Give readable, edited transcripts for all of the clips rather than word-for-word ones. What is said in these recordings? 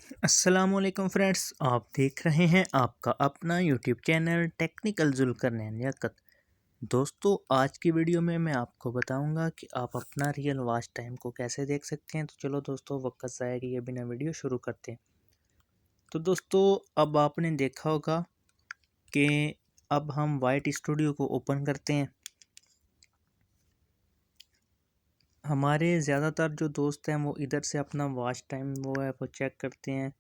अस्सलामुअलैकुम फ्रेंड्स, आप देख रहे हैं आपका अपना YouTube channel technical Zulqarnain Liaquat. दोस्तों, आज की वीडियो में मैं आपको बताऊंगा कि आप अपना रियल वॉच टाइम को कैसे देख सकते हैं। तो चलो दोस्तों, वक्त ज़ाया किए बिना वीडियो शुरू करते हैं। तो दोस्तों, अब आपने देखा होगा कि अब हम वाइट स्टूडियो को ओपन करते हैं। हमारे ज़्यादातर जो दोस्त हैं वो इधर से अपना वॉच टाइम वो है वो चेक करते हैं।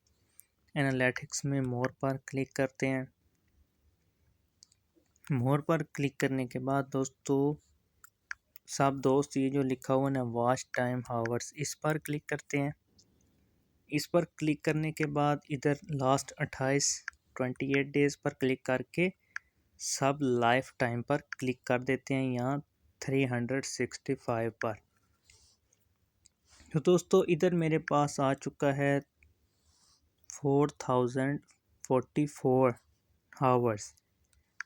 एनालिटिक्स में मोर पर क्लिक करते हैं। मोर पर क्लिक करने के बाद दोस्तों सब दोस्त ये जो लिखा हुआ ना वॉच टाइम हावर्स, इस पर क्लिक करते हैं। इस पर क्लिक करने के बाद इधर लास्ट 28 डेज़ पर क्लिक करके सब लाइफ टाइम पर क्लिक कर देते हैं, यहाँ 365 पर। तो दोस्तों इधर मेरे पास आ चुका है 4044 हावर्स।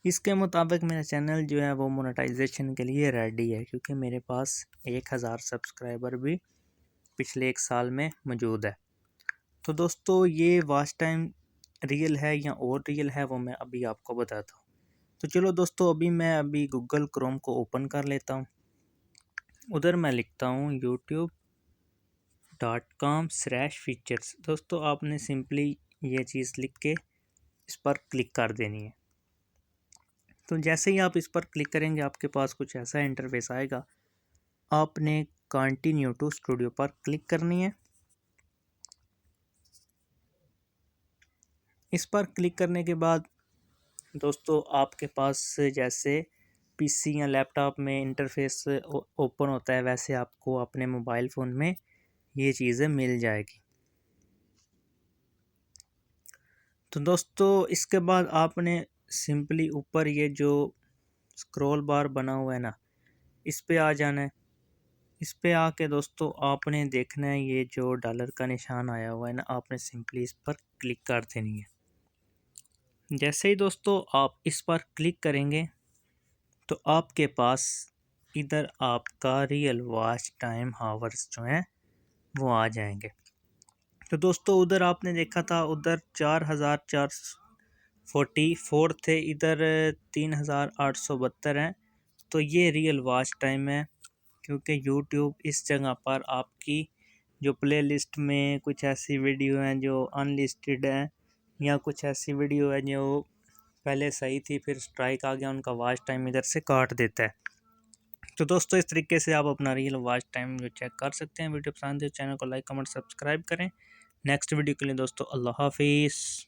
इसके मुताबिक मेरा चैनल जो है वो मोनेटाइजेशन के लिए रेडी है, क्योंकि मेरे पास 1000 सब्सक्राइबर भी पिछले 1 साल में मौजूद है। तो दोस्तों ये वॉच टाइम रियल है या और रियल है वो मैं अभी आपको बताता हूँ। तो चलो दोस्तों, मैं गूगल क्रोम को ओपन कर लेता हूँ। उधर मैं लिखता हूँ youtube.com/features। दोस्तों आपने सिंपली ये चीज़ लिख के इस पर क्लिक कर देनी है। तो जैसे ही आप इस पर क्लिक करेंगे आपके पास कुछ ऐसा इंटरफेस आएगा। आपने कंटिन्यू टू स्टूडियो पर क्लिक करनी है। इस पर क्लिक करने के बाद दोस्तों आपके पास जैसे पीसी या लैपटॉप में इंटरफेस ओपन होता है, वैसे आपको अपने मोबाइल फ़ोन में ये चीज़ें मिल जाएगी। तो दोस्तों इसके बाद आपने सिंपली ऊपर ये जो स्क्रॉल बार बना हुआ है ना, इस पे आ जाना है। इस पे आके दोस्तों आपने देखना है ये जो डॉलर का निशान आया हुआ है ना, आपने सिंपली इस पर क्लिक कर देनी है। जैसे ही दोस्तों आप इस पर क्लिक करेंगे तो आपके पास इधर आपका रियल वॉच टाइम हावर्स जो हैं वो आ जाएंगे। तो दोस्तों उधर आपने देखा था, उधर 4444 थे, इधर 3872 हैं। तो ये रियल वॉच टाइम है, क्योंकि यूट्यूब इस जगह पर आपकी जो प्लेलिस्ट में कुछ ऐसी वीडियो हैं जो अनलिस्टेड हैं, या कुछ ऐसी वीडियो है जो पहले सही थी फिर स्ट्राइक आ गया, उनका वॉच टाइम इधर से काट देता है। तो दोस्तों इस तरीके से आप अपना रियल वॉच टाइम जो चेक कर सकते हैं। वीडियो पसंद है चैनल को लाइक कमेंट सब्सक्राइब करें। नेक्स्ट वीडियो के लिए दोस्तों अल्लाह हाफिज़।